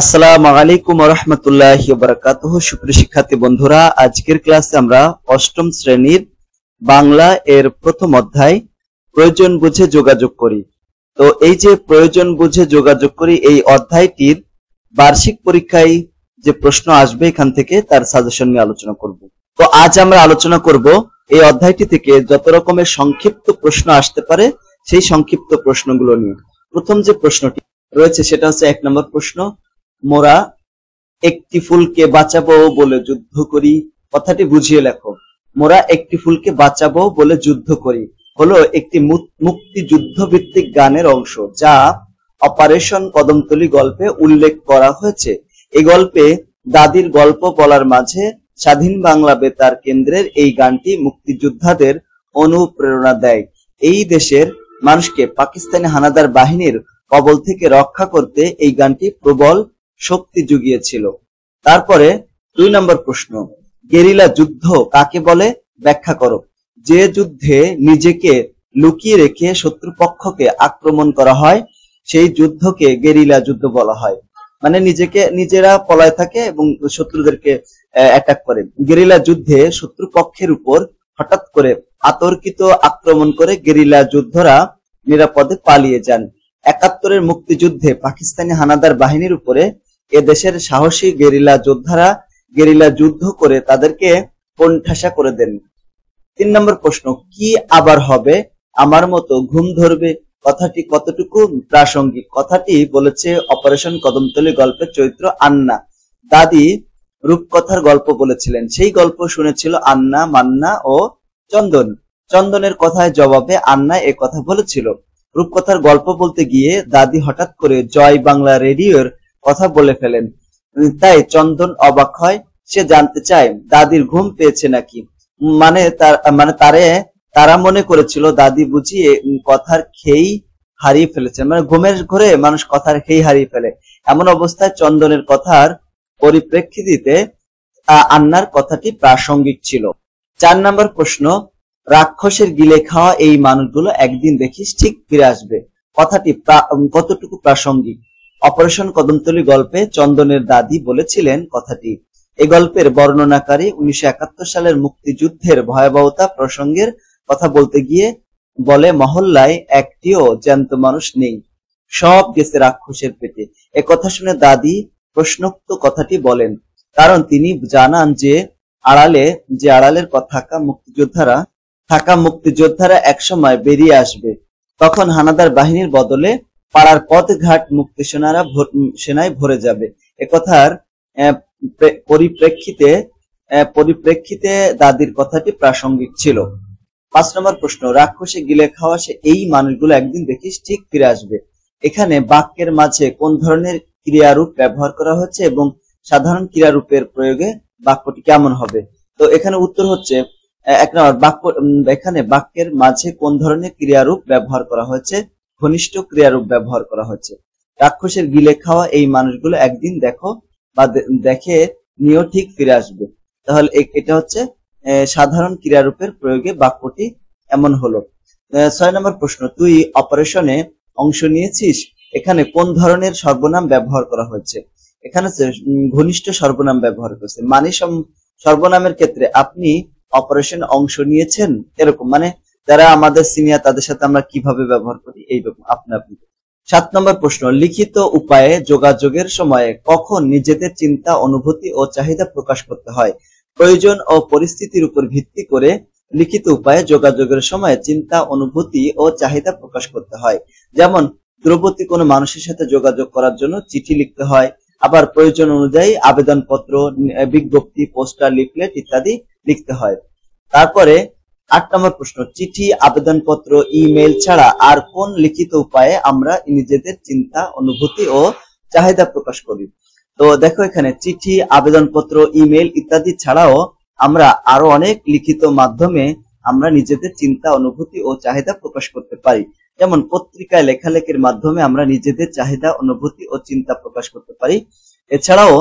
আসসালামু আলাইকুম ওয়া রাহমাতুল্লাহি ওয়া বারাকাতুহু। সুপ্রিয় শিক্ষার্থী বন্ধুরা, আজকের ক্লাসে আমরা অষ্টম শ্রেণীর বাংলা এর প্রথম অধ্যায় প্রয়োজন বুঝে যোগাযোগ করি। তো এই যে প্রয়োজন বুঝে যোগাযোগ করি এই অধ্যায়টির বার্ষিক পরীক্ষায় যে প্রশ্ন আসবে এখান থেকে তার সাজেশন নিয়ে আলোচনা করব। তো আজ আমরা আলোচনা করব এই অধ্যায়টি থেকে যত রকমের সংক্ষিপ্ত প্রশ্ন আসতে পারে সেই সংক্ষিপ্ত প্রশ্নগুলো নিয়ে। প্রথম যে প্রশ্নটি রয়েছে সেটা হচ্ছে 1 নম্বর প্রশ্ন, মোরা একটি ফুলকে বাঁচাবো বলে যুদ্ধ করি, কথাটি বুঝিয়ে লেখো। মোরা একটি ফুলকে বাঁচাবো বলে যুদ্ধ করি হলো একটি মুক্তিযুদ্ধ ভিত্তিক গানের অংশ, যা অপারেশন কদমতলী গল্পে উল্লেখ করা হয়েছে। এই গল্পে দাদির গল্প বলার মাঝে স্বাধীন বাংলা বেতার কেন্দ্রের এই গানটি মুক্তিযোদ্ধাদের অনুপ্রেরণা দেয়। এই দেশের মানুষকে পাকিস্তানি হানাদার বাহিনীর কবল থেকে রক্ষা করতে এই গানটি প্রবল শক্তি জুগিয়েছিল। তারপরে 2 নম্বর প্রশ্ন, গেরিলা যুদ্ধ কাকে বলে ব্যাখ্যা করো। যে যুদ্ধে নিজেকে লুকিয়ে রেখে শত্রুপক্ষকে আক্রমণ করা হয় সেই যুদ্ধকে গেরিলা যুদ্ধ বলা হয়। মানে নিজেরা পলায় থাকে এবং শত্রুদেরকে অ্যাটাক করে। গেরিলা যুদ্ধে শত্রুপক্ষের উপর হঠাৎ করে আতর্কিত আক্রমণ করে গেরিলা যোদ্ধারা নিরাপদে পালিয়ে যান। 71-এর মুক্তিযুদ্ধে পাকিস্তানি হানাদার বাহিনীর উপরে এদেশের সাহসী গেরিলা যোদ্ধারা গেরিলা যুদ্ধ করে তাদেরকে কোণঠাসা করে দেন। 3 নম্বর প্রশ্ন, কি আবার হবে আমার মতো ঘুম ধরবে কথাটি কতটুকু প্রাসঙ্গিক। কথাটি বলেছে অপারেশন কদমতলী গল্পের চরিত্র আন্না। দাদি রূপকথার গল্প বলেছিলেন, সেই গল্প শুনেছিল আন্না, মান্না ও চন্দন। চন্দনের কথায় জবাবে আন্না এ কথা বলেছিল। রূপকথার গল্প বলতে গিয়ে দাদি হঠাৎ করে জয় বাংলা রেডিওর কথা বলে ফেলেন। তাই চন্দন অবাক হয়, সে জানতে চায় দাদির ঘুম পেয়েছে নাকি। তারা মনে করেছিল দাদি বুঝি কথার খেই হারিয়ে ফেলেছে। মানে ঘুমের ঘরে মানুষ কথার খেই হারিয়ে ফেলে। এমন অবস্থায় চন্দনের কথার পরিপ্রেক্ষিতে আন্নার কথাটি প্রাসঙ্গিক ছিল। 4 নম্বর প্রশ্ন, রাক্ষসের গিলে খাওয়া এই মানুষগুলো একদিন দেখিস ঠিক ফিরে আসবে কথাটি কতটুকু প্রাসঙ্গিক। অপারেশন কদমতলী গল্পে চন্দনের দাদি বলেছিলেন কথাটি। এই গল্পের বর্ণনাকারী 1971 সালের মুক্তিযুদ্ধের ভয়াবহতা প্রসঙ্গের কথা বলতে গিয়ে বলে, মহল্লায় একটিও জ্যান্ত মানুষ নেই, সব গেছে রাক্ষসের পেটে। এ কথা শুনে দাদি প্রশ্নোক্ত কথাটি বলেন, কারণ তিনি জানান যে আড়ালের থাকা মুক্তিযোদ্ধারা একসময় বেরিয়ে আসবে। তখন হানাদার বাহিনীর বদলে পাড়ার পথঘাট মুক্তি সেনায় ভরে যাবে। একথার পরিপ্রেক্ষিতে দাদির কথাটি প্রাসঙ্গিক ছিল। 5 নম্বর প্রশ্ন, রাক্ষসে গিলে খাওয়া সে এই মানুষগুলো একদিন দেখিস ঠিক ফিরে আসবে। এখানে বাক্যের মাঝে কোন ধরনের ক্রিয়ারূপ ব্যবহার করা হচ্ছে এবং সাধারণ ক্রিয়ারূপের প্রয়োগে বাক্যটি কেমন হবে। তো এখানে উত্তর হচ্ছে 1 নম্বর এখানে বাক্যের মাঝে কোন ধরনের ক্রিয়ারূপ ব্যবহার করা হয়েছে, ঘনিষ্ঠ ক্রিয়ারূপ ব্যবহার করা হয়েছে। রাক্ষসের গিলে খাওয়া এই মানুষগুলো একদিন দেখে নিয়েও ঠিক ফিরে আসবে। তাহলে এটা হচ্ছে সাধারণ ক্রিয়ারূপের প্রয়োগে বাক্যটি এমন হলো। 6 নম্বর প্রশ্ন, তুই অপারেশনে অংশ নিয়েছিস। এখানে কোন ধরনের সর্বনাম ব্যবহার করা হয়েছে। এখানে ঘনিষ্ঠ সর্বনাম ব্যবহার করেছে। মানে সর্বনামের ক্ষেত্রে আপনি অপারেশনে অংশ নিয়েছেন, এরকম মানে যারা আমাদের সিনিয়র তাদের সাথে আমরা কিভাবে ব্যবহার করি এইরকম আপনি। 7 নম্বর প্রশ্ন, লিখিত উপায়ে যোগাযোগের সময়ে কখন নিজেদের চিন্তা, অনুভূতি ও চাহিদা প্রকাশ করতে হয়। প্রয়োজন ও পরিস্থিতির উপর ভিত্তি করে লিখিত উপায়ে যোগাযোগের সময় চিন্তা, অনুভূতি ও চাহিদা প্রকাশ করতে হয়। যেমন দূরবর্তী কোনো মানুষের সাথে যোগাযোগ করার জন্য চিঠি লিখতে হয়, আবার প্রয়োজন অনুযায়ী আবেদনপত্র, বিজ্ঞপ্তি, পোস্টার, লিফলেট ইত্যাদি লিখতে হয়। তারপরে 8 নম্বর প্রশ্ন, চিঠি, আবেদনপত্র, ইমেল ছাড়া আর কোন লিখিত উপায়ে আমরা নিজেদের চিন্তা, অনুভূতি ও চাহিদা প্রকাশ করি। তো দেখো এখানে চিঠি, আবেদনপত্র, ইমেল ইত্যাদি ছাড়াও আমরা আরো অনেক লিখিত মাধ্যমে আমরা নিজেদের চিন্তা, অনুভূতি ও চাহিদা প্রকাশ করতে পারি। যেমন পত্রিকায় লেখালেখির মাধ্যমে আমরা নিজেদের চাহিদা, অনুভূতি ও চিন্তা প্রকাশ করতে পারি। এছাড়াও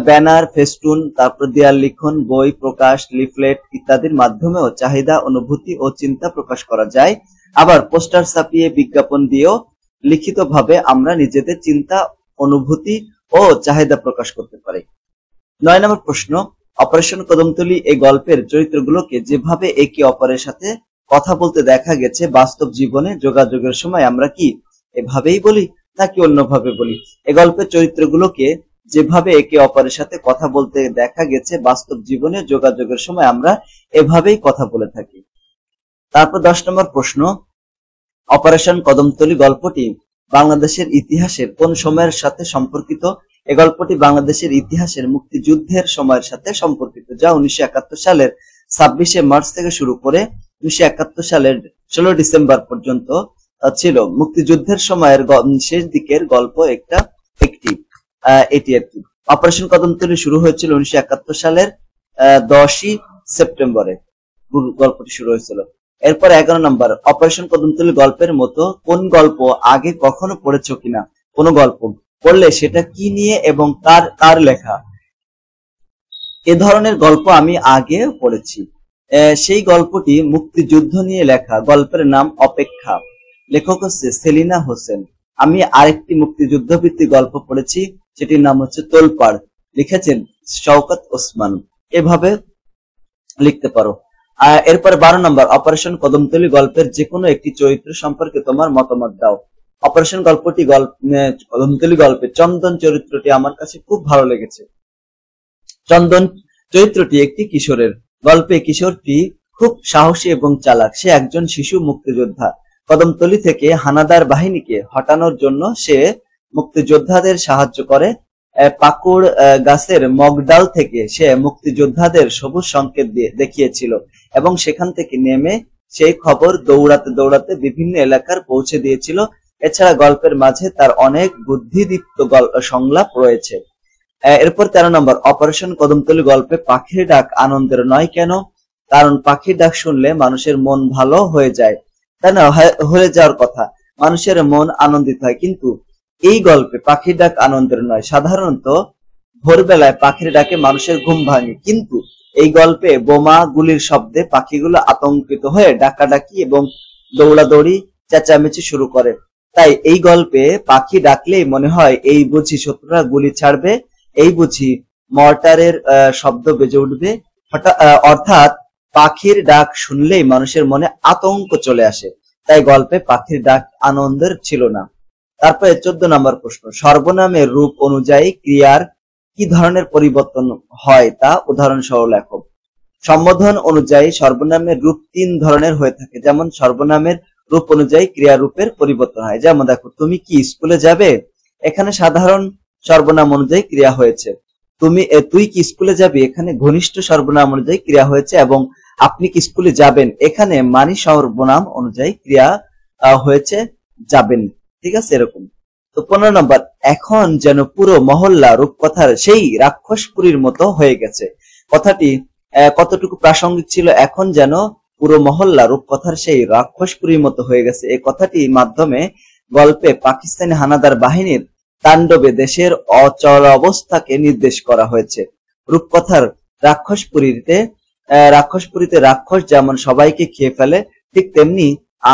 ব্যানার, ফেস্টুন, তারপর দেয়াল লিখন, বই প্রকাশ, লিফলেট ইত্যাদির মাধ্যমেও চাহিদা, অনুভূতি ও চিন্তা প্রকাশ করা যায়। আবার পোস্টার ছাপিয়ে, বিজ্ঞাপন দিয়েও লিখিতভাবে আমরা নিজেদের চিন্তা, অনুভূতি ও চাহিদা প্রকাশ করতে পারে। 9 নম্বর প্রশ্ন, অপারেশন কদমতলী এই গল্পের চরিত্রগুলোকে যেভাবে একে অপরের সাথে কথা বলতে দেখা গেছে বাস্তব জীবনে যোগাযোগের সময় আমরা কি এভাবেই বলি নাকি অন্যভাবে বলি? এই গল্পের চরিত্রগুলোকে যেভাবে একে অপরের সাথে কথা বলতে দেখা গেছে বাস্তব জীবনে যোগাযোগের সময় আমরা এভাবেই কথা বলে থাকি। তারপর 10 নম্বর প্রশ্ন, অপারেশন কদমতলী গল্পটি বাংলাদেশের ইতিহাসের কোন সময়ের সাথে সম্পর্কিত? এই গল্পটি বাংলাদেশের ইতিহাসের মুক্তিযুদ্ধের সময়ের সাথে সম্পর্কিত, যা 1971 সালের 26শে মার্চ থেকে শুরু করে 1971 সালের 16 ডিসেম্বর পর্যন্ত ছিল। মুক্তিযুদ্ধের সময়ের শেষ দিকের গল্প এটি আর কি। অপারেশন কদমতলী শুরু হয়েছিল 1971 সালের 10ই সেপ্টেম্বরে গল্পটি শুরু হয়েছিল। এরপর 11 নম্বর, অপারেশন কদমতলী গল্পের মতো কোন গল্প আগে কখনো পড়েছো কিনা? কোন গল্প পড়লে সেটা কি নিয়ে এবং কার লেখা? এ ধরনের গল্প আমি আগে পড়েছি। সেই গল্পটি মুক্তিযুদ্ধ নিয়ে লেখা। গল্পের নাম অপেক্ষা, লেখক হচ্ছে সেলিনা হোসেন। আমি আরেকটি মুক্তিযুদ্ধ ভিত্তিক গল্প পড়েছি, সেটির নাম হচ্ছে তোলপাড়, লিখেছেন শওকত ওসমান। এভাবে লিখতে পারো। এরপর 12 নম্বর, অপারেশন কদমতলী গল্পের যে কোনো একটি চরিত্র সম্পর্কে তোমার মতামত দাও। অপারেশন কদমতলী গল্পে চন্দন চরিত্রটি আমার কাছে খুব ভালো লেগেছে। চন্দন চরিত্রটি একটি কিশোরের। গল্পে কিশোরটি খুব সাহসী এবং চালাক। সে একজন শিশু মুক্তিযোদ্ধা। কদমতলী থেকে হানাদার বাহিনীকে হটানোর জন্য সে মুক্তিযোদ্ধাদের সাহায্য করে। পাকুড় গাছের মগডাল থেকে সে মুক্তিযোদ্ধাদের সবুজ সংকেত দেখিয়েছিল এবং সেখান থেকে নেমে সেই খবর দৌড়াতে দৌড়াতে বিভিন্ন এলাকার পৌঁছে দিয়েছিল। এছাড়া গল্পের মাঝে তার অনেক বুদ্ধিদীপ্ত সংলাপ রয়েছে। এরপর 13 নম্বর, অপারেশন কদমতলী গল্পে পাখির ডাক আনন্দের নয় কেন? কারণ পাখির ডাক শুনলে মানুষের মন ভালো হয়ে যায়, তাই না? হয়ে যাওয়ার কথা, মানুষের মন আনন্দিত হয়, কিন্তু এই গল্পে পাখির ডাক আনন্দের নয়। সাধারণত ভোরবেলায় পাখির ডাকে মানুষের ঘুম ভাঙে, কিন্তু এই গল্পে বোমা গুলির শব্দে পাখিগুলো আতঙ্কিত হয়ে ডাকাডাকি এবং দৌড়াদৌড়ি চেঁচামেচি শুরু করে। তাই এই গল্পে পাখি ডাকলেই মনে হয় এই বুঝি শত্রুরা গুলি ছাড়বে, এই বুঝি মর্টারের শব্দ বেজে উঠবে। অর্থাৎ পাখির ডাক শুনলেই মানুষের মনে আতঙ্ক চলে আসে। তাই গল্পে পাখির ডাক আনন্দের ছিল না। তারপরে 14 নম্বর প্রশ্ন, সর্বনামের রূপ অনুযায়ী ক্রিয়ার কি ধরনের পরিবর্তন হয় তা উদাহরণ সহ লেখো। সম্বোধন অনুযায়ী সর্বনামের রূপ 3 ধরনের হয়ে থাকে। যেমন সর্বনামের রূপ অনুযায়ী ক্রিয়া রূপের পরিবর্তন হয়। যেমন দেখো, তুমি কি স্কুলে যাবে? এখানে সাধারণ সর্বনাম অনুযায়ী ক্রিয়া হয়েছে। তুই কি স্কুলে যাবি? এখানে ঘনিষ্ঠ সর্বনাম অনুযায়ী ক্রিয়া হয়েছে। এবং আপনি কি স্কুলে যাবেন? এখানে মানি সর্বনাম অনুযায়ী ক্রিয়া হয়েছে যাবেন। ঠিক আছে, এরকম। তো 15 নম্বর, এখন যেন পুরো মহল্লা রূপকথার সেই রাক্ষসপুরীর মতো হয়ে গেছে। কথাটি কতটুকু প্রাসঙ্গিক ছিল? এখন যেন পুরো মহল্লা রূপকথার সেই রাক্ষসপুরীর মতো হয়ে গেছে। এই কথাটির মাধ্যমে গল্পে পাকিস্তানি হানাদার বাহিনীর তাণ্ডবে দেশের অচল অবস্থাকে নির্দেশ করা হয়েছে। রূপকথার রাক্ষসপুরীতে রাক্ষস যেমন সবাইকে খেয়ে ফেলে, ঠিক তেমনি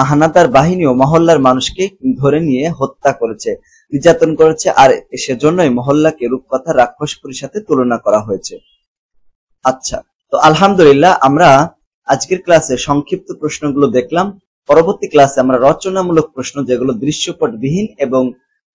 হানাদার বাহিনীও মহল্লার মানুষকে ধরে নিয়ে হত্যা করেছে, নির্যাতন করেছে, আর সেজন্যই মহল্লাকে রূপকথার রাক্ষসপুরীর সাথে তুলনা করা হয়েছে। আচ্ছা, তো আলহামদুলিল্লাহ আমরা আজকের ক্লাসে সংক্ষিপ্ত প্রশ্নগুলো দেখলাম। পরবর্তী ক্লাসে আমরা রচনামূলক প্রশ্ন, যেগুলো দৃশ্যপটবিহীন এবং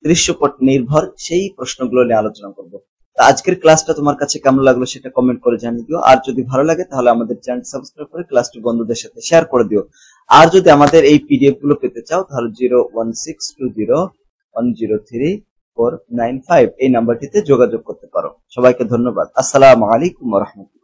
দৃশ্যপট নির্ভর, সেই প্রশ্নগুলো নিয়ে আলোচনা করব। তো আজকের ক্লাসটা তোমার কাছে কেমন লাগলো সেটা কমেন্ট করে জানিয়ে দিও। আর যদি ভালো লাগে তাহলে আমাদের চ্যানেল সাবস্ক্রাইব করে ক্লাসটি বন্ধুদের সাথে শেয়ার করে দিও। আর যদি আমাদের এই পিডিএফ গুলো পেতে চাও তাহলে 01620103495 এই নাম্বারটিতে যোগাযোগ করতে পারো। সবাইকে ধন্যবাদ। আসসালামু আলাইকুম ওয়া রাহমাতুল্লাহ।